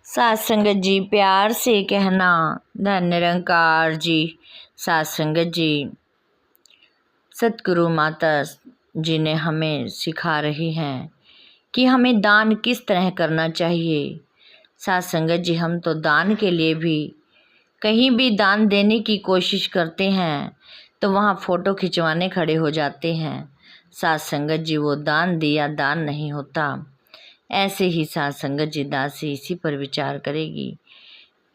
सात संगत जी प्यार से कहना धन निरंकार जी। सात संगत जी सतगुरु माता जी ने हमें सिखा रही हैं कि हमें दान किस तरह करना चाहिए। सात संगत जी हम तो दान के लिए भी कहीं भी दान देने की कोशिश करते हैं तो वहाँ फ़ोटो खिंचवाने खड़े हो जाते हैं। सात संगत जी वो दान दिया दान नहीं होता। ऐसे ही सात संगत जी दासी इसी पर विचार करेगी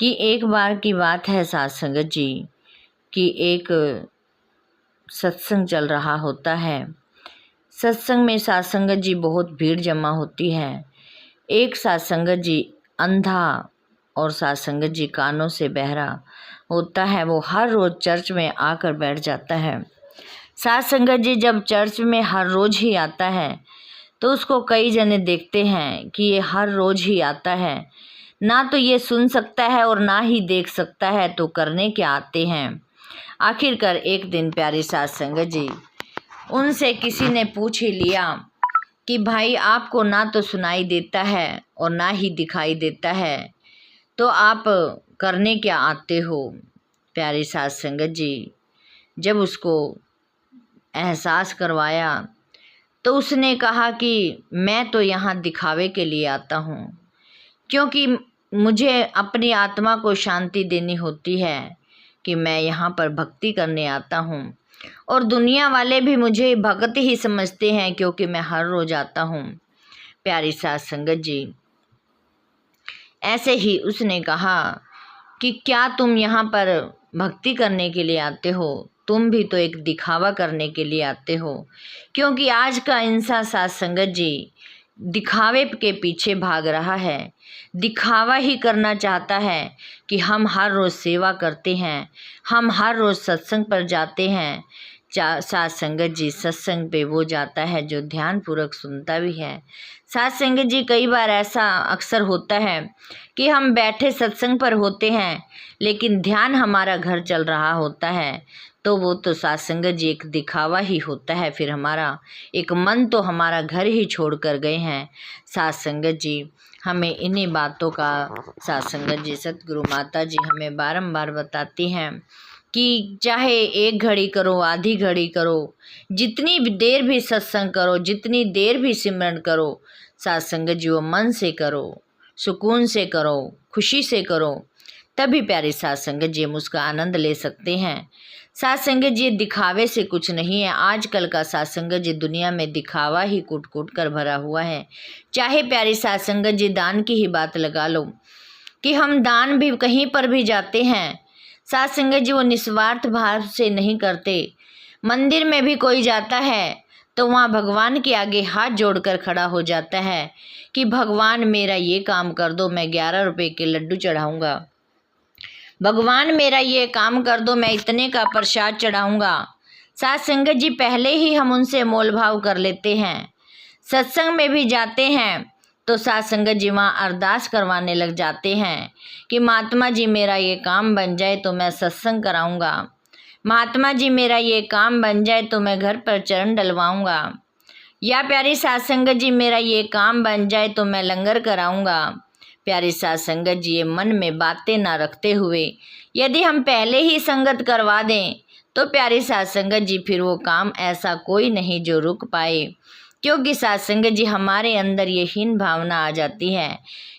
कि एक बार की बात है सात संगत जी कि एक सत्संग चल रहा होता है। सत्संग में सात संगत जी बहुत भीड़ जमा होती है। एक सात संगत जी अंधा और सात संगत जी कानों से बहरा होता है। वो हर रोज़ चर्च में आकर बैठ जाता है। सात संगत जी जब चर्च में हर रोज़ ही आता है तो उसको कई जने देखते हैं कि ये हर रोज़ ही आता है, ना तो ये सुन सकता है और ना ही देख सकता है, तो करने क्या आते हैं। आखिरकार एक दिन प्यारी सात संगत जी उनसे किसी ने पूछ ही लिया कि भाई आपको ना तो सुनाई देता है और ना ही दिखाई देता है, तो आप करने क्या आते हो। प्यारी सात संगत जी जब उसको एहसास करवाया तो उसने कहा कि मैं तो यहाँ दिखावे के लिए आता हूँ, क्योंकि मुझे अपनी आत्मा को शांति देनी होती है कि मैं यहाँ पर भक्ति करने आता हूँ, और दुनिया वाले भी मुझे भगत ही समझते हैं क्योंकि मैं हर रोज़ आता हूँ। प्यारी सात संगत जी ऐसे ही उसने कहा कि क्या तुम यहाँ पर भक्ति करने के लिए आते हो, तुम भी तो एक दिखावा करने के लिए आते हो। क्योंकि आज का इंसान सात संगत जी दिखावे के पीछे भाग रहा है, दिखावा ही करना चाहता है कि हम हर रोज़ सेवा करते हैं, हम हर रोज़ सत्संग पर जाते हैं। सात संगत जी सत्संग पे वो जाता है जो ध्यान पूर्वक सुनता भी है। सात संगत जी कई बार ऐसा अक्सर होता है कि हम बैठे सत्संग पर होते हैं लेकिन ध्यान हमारा घर चल रहा होता है, तो वो तो सात संगत जी एक दिखावा ही होता है। फिर हमारा एक मन तो हमारा घर ही छोड़ कर गए हैं। सात संगत जी हमें इन्हीं बातों का सात संगत जी सतगुरु माता जी हमें बारंबार बताती हैं कि चाहे एक घड़ी करो आधी घड़ी करो, जितनी देर भी सत्संग करो, जितनी देर भी सिमरन करो, सात संगत जी वो मन से करो, सुकून से करो, खुशी से करो, तभी प्यारी सात संगत जी हम उसका आनंद ले सकते हैं। सात संगत जी दिखावे से कुछ नहीं है। आजकल का सात संगत जी दुनिया में दिखावा ही कूट कूट कर भरा हुआ है। चाहे प्यारी सात संगत जी दान की ही बात लगा लो कि हम दान भी कहीं पर भी जाते हैं, सात संगत जी वो निस्वार्थ भाव से नहीं करते। मंदिर में भी कोई जाता है तो वहाँ भगवान के आगे हाथ जोड़कर खड़ा हो जाता है कि भगवान मेरा ये काम कर दो, मैं 11 रुपए के लड्डू चढ़ाऊँगा, भगवान मेरा ये काम कर दो, मैं इतने का प्रसाद चढ़ाऊँगा। सात संगत जी पहले ही हम उनसे मोल भाव कर लेते हैं। सत्संग में भी जाते हैं तो सात संगत जी वहाँ अरदास करवाने लग जाते हैं कि महात्मा जी मेरा ये काम बन जाए तो मैं सत्संग कराऊँगा, महात्मा जी मेरा ये काम बन जाए तो मैं घर पर चरण डलवाऊँगा, या प्यारी सात संगत जी मेरा ये काम बन जाए तो मैं लंगर कराऊँगा। प्यारी सात संगत जी ये मन में बातें ना रखते हुए यदि हम पहले ही संगत करवा दें तो प्यारी सात संगत जी फिर वो काम ऐसा कोई नहीं जो रुक पाए, क्योंकि सात संगत जी हमारे अंदर ये हीन भावना आ जाती है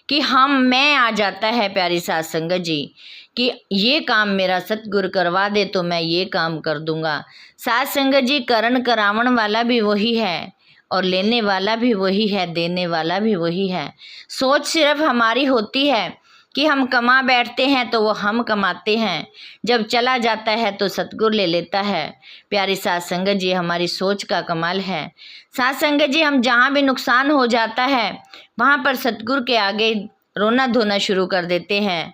कि मैं आ जाता है प्यारी सात संगत जी कि ये काम मेरा सतगुरु करवा दे तो मैं ये काम कर दूंगा। सात संगत जी करण करावण वाला भी वही है और लेने वाला भी वही है, देने वाला भी वही है। सोच सिर्फ हमारी होती है कि हम कमा बैठते हैं तो वो हम कमाते हैं, जब चला जाता है तो सतगुरु ले लेता है। प्यारी सात संगत जी हमारी सोच का कमाल है। सात संगत जी हम जहाँ भी नुकसान हो जाता है वहाँ पर सतगुरु के आगे रोना धोना शुरू कर देते हैं।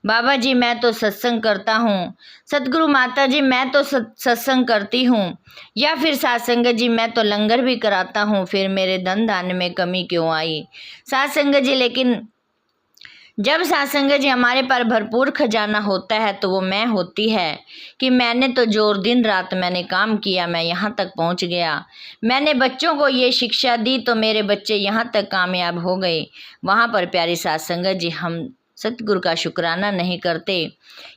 बाबा जी मैं तो सत्संग करता हूँ, सतगुरु माता जी मैं तो सत्संग करती हूँ, या फिर सात संगत जी मैं तो लंगर भी कराता हूँ, फिर मेरे धन धान्य में कमी क्यों आई। सात संगत जी लेकिन जब सात संगत जी हमारे पर भरपूर खजाना होता है तो वो मैं होती है कि मैंने तो जोर दिन रात मैंने काम किया, मैं यहाँ तक पहुँच गया, मैंने बच्चों को ये शिक्षा दी तो मेरे बच्चे यहाँ तक कामयाब हो गए। वहाँ पर प्यारी सात संगत जी हम सतगुरु का शुक्राना नहीं करते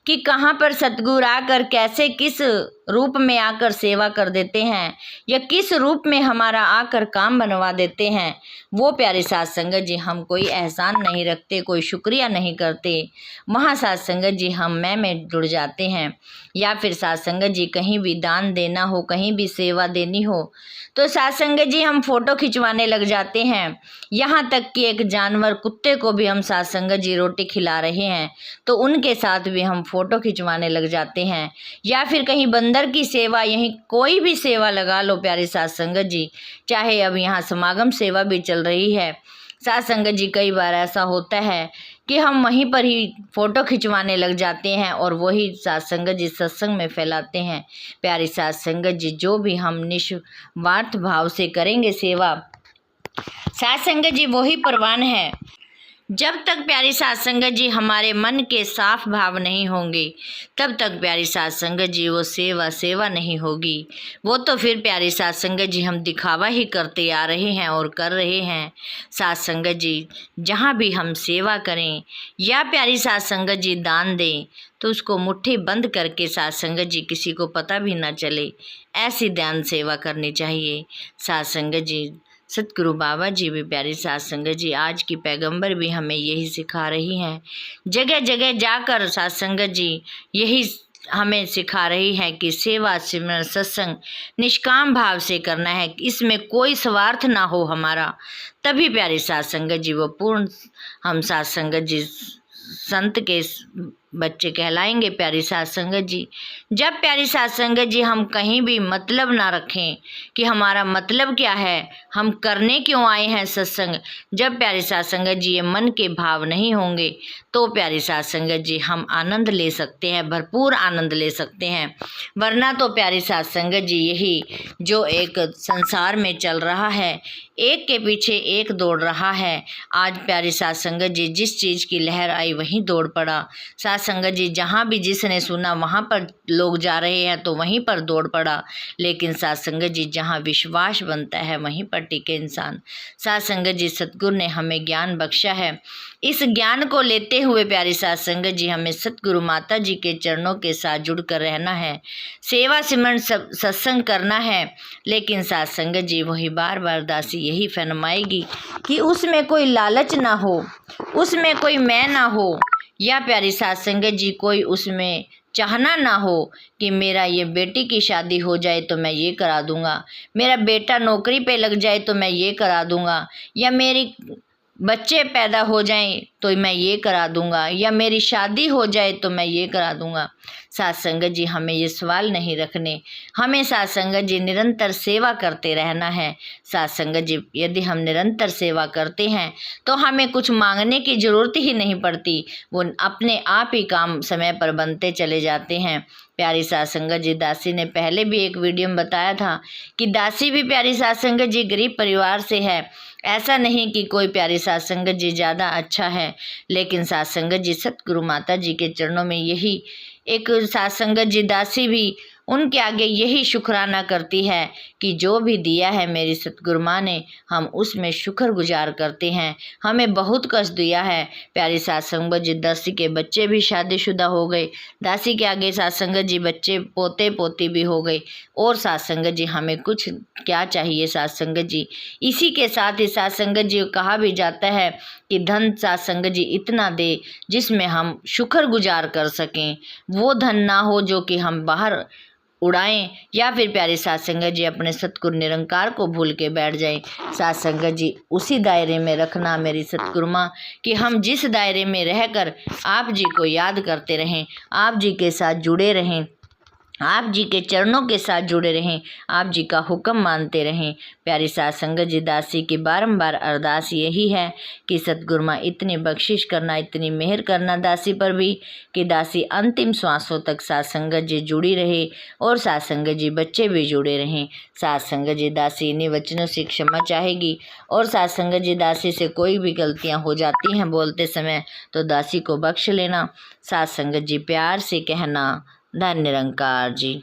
कि कहाँ पर सतगुरु आकर कैसे किस रूप में आकर सेवा कर देते हैं या किस रूप में हमारा आकर काम बनवा देते हैं, वो प्यारे साथ संगत जी हम कोई एहसान नहीं रखते, कोई शुक्रिया नहीं करते। वहाँ साथ संगत जी हम मैं में जुड़ जाते हैं। या फिर साथ संगत जी कहीं भी दान देना हो, कहीं भी सेवा देनी हो तो साथ संगत जी हम फ़ोटो खिंचवाने लग जाते हैं। यहाँ तक कि एक जानवर कुत्ते को भी हम साथ संगत जी रोटी खिला रहे हैं तो उनके साथ भी हम फ़ोटो खिंचवाने लग जाते हैं। या फिर कहीं बंदर की सेवा, यहीं कोई भी सेवा लगा लो प्यारे साथ संगत जी, चाहे अब यहाँ समागम सेवा भी चल रही है साथ संगत जी, कई बार ऐसा होता है कि हम वहीं पर ही फ़ोटो खिंचवाने लग जाते हैं और वही साथ संगत जी सत्संग में फैलाते हैं। प्यारी साथ संगत जी जो भी हम निस्वार्थ भाव से करेंगे सेवा, साथ संगत जी वही परवान है। जब तक प्यारी साथ संगत जी हमारे मन के साफ भाव नहीं होंगे तब तक प्यारी साथ संगत जी वो सेवा नहीं होगी। वो तो फिर प्यारी साथ संगत जी हम दिखावा ही करते आ रहे हैं और कर रहे हैं। साथ संगत जी जहाँ भी हम सेवा करें या प्यारी साथ संगत जी दान दें तो उसको मुट्ठी बंद करके साथ संगत जी किसी को पता भी ना चले, ऐसी ध्यान सेवा करनी चाहिए। साथ संगत जी सतगुरु बाबा जी भी प्यारी साथ संगत जी, आज की पैगंबर भी हमें यही सिखा रही हैं। जगह जगह जाकर साथ संगत जी यही हमें सिखा रही है कि सेवा सिमरन सत्संग निष्काम भाव से करना है, इसमें कोई स्वार्थ ना हो हमारा, तभी प्यारी साथ संगत जी वो पूर्ण हम साथ संगत जी संत के बच्चे कहलाएंगे। प्यारी साथ संगत जी जब प्यारी साथ संगत जी हम कहीं भी मतलब ना रखें कि हमारा मतलब क्या है, हम करने क्यों आए हैं सत्संग, जब प्यारी साथ संगत जी ये मन के भाव नहीं होंगे तो प्यारी साथ संगत जी हम आनंद ले सकते हैं, भरपूर आनंद ले सकते हैं। वरना तो प्यारी साथ संगत जी यही जो एक संसार में चल रहा है, एक के पीछे एक दौड़ रहा है। आज प्यारी साथ संगत जी जिस चीज़ की लहर आई वहीं दौड़ पड़ा। साथ संगत जी जहाँ भी जिसने सुना वहाँ पर लोग जा रहे हैं तो वहीं पर दौड़ पड़ा। लेकिन साथ संगत जी जहाँ विश्वास बनता है वहीं पर टिके इंसान। साथ संगत जी सतगुरु ने हमें ज्ञान बख्शा है, इस ज्ञान को लेते हुए प्यारी साथ संगत जी हमें सतगुरु माता जी के चरणों के साथ जुड़कर रहना है, सेवा सिमरन सत्संग करना है। लेकिन साथ संगत जी वही बार बार दासी यही फरमाएगी कि उसमें कोई लालच ना हो, उसमें कोई मैं ना हो, या प्यारी साथ संगत जी कोई उसमें चाहना ना हो कि मेरा ये बेटी की शादी हो जाए तो मैं ये करा दूंगा, मेरा बेटा नौकरी पे लग जाए तो मैं ये करा दूंगा, या मेरी बच्चे पैदा हो जाएं तो मैं ये करा दूंगा, या मेरी शादी हो जाए तो मैं ये करा दूंगा। साथ संगत जी हमें ये सवाल नहीं रखने, हमें साथ संगत जी निरंतर सेवा करते रहना है। साथ संगत जी यदि हम निरंतर सेवा करते हैं तो हमें कुछ मांगने की ज़रूरत ही नहीं पड़ती, वो अपने आप ही काम समय पर बनते चले जाते हैं। प्यारी साथ संगत जी दासी ने पहले भी एक वीडियो में बताया था कि दासी भी प्यारी साथ संगत जी गरीब परिवार से है। ऐसा नहीं कि कोई प्यारी साथ संगत जी ज़्यादा अच्छा है, लेकिन साथ संगत जी सतगुरु माता जी के चरणों में यही एक साथ संगत जी दासी भी उनके आगे यही शुक्राना करती है कि जो भी दिया है मेरी सतगुरु माँ ने, हम उसमें शुक्रगुजार करते हैं। हमें बहुत कष्ट दिया है। प्यारी साथ संगत जी दासी के बच्चे भी शादीशुदा हो गए, दासी के आगे साथ संगत जी बच्चे पोते पोती भी हो गए, और साथ संगत जी हमें कुछ क्या चाहिए साथ संगत जी। इसी के साथ ही साथ संगत जी कहा भी जाता है कि धन साथ संगत जी इतना दे जिसमें हम शुक्रगुजार कर सकें, वो धन ना हो जो कि हम बाहर उड़ाएं, या फिर प्यारे साथ संगत जी अपने सतगुरु निरंकार को भूल के बैठ जाएं। साथ संगत जी उसी दायरे में रखना मेरी सतगुरु माँ कि हम जिस दायरे में रहकर आप जी को याद करते रहें, आप जी के साथ जुड़े रहें, आप जी के चरणों के साथ जुड़े रहें, आप जी का हुक्म मानते रहें। प्यारी साथ संगत जी दासी की बारंबार अरदास यही है कि सतगुरु माँ इतनी बख्शिश करना, इतनी मेहर करना दासी पर भी कि दासी अंतिम श्वासों तक साथ संगत जी जुड़ी रहे और साथ संगत जी बच्चे भी जुड़े रहें। साथ संगत जी दासी इन्हीं वचनों से क्षमा चाहेगी, और साथ संगत जी दासी से कोई भी गलतियाँ हो जाती हैं बोलते समय तो दासी को बख्श लेना। साथ संगत जी प्यार से कहना, धन निरंकार जी।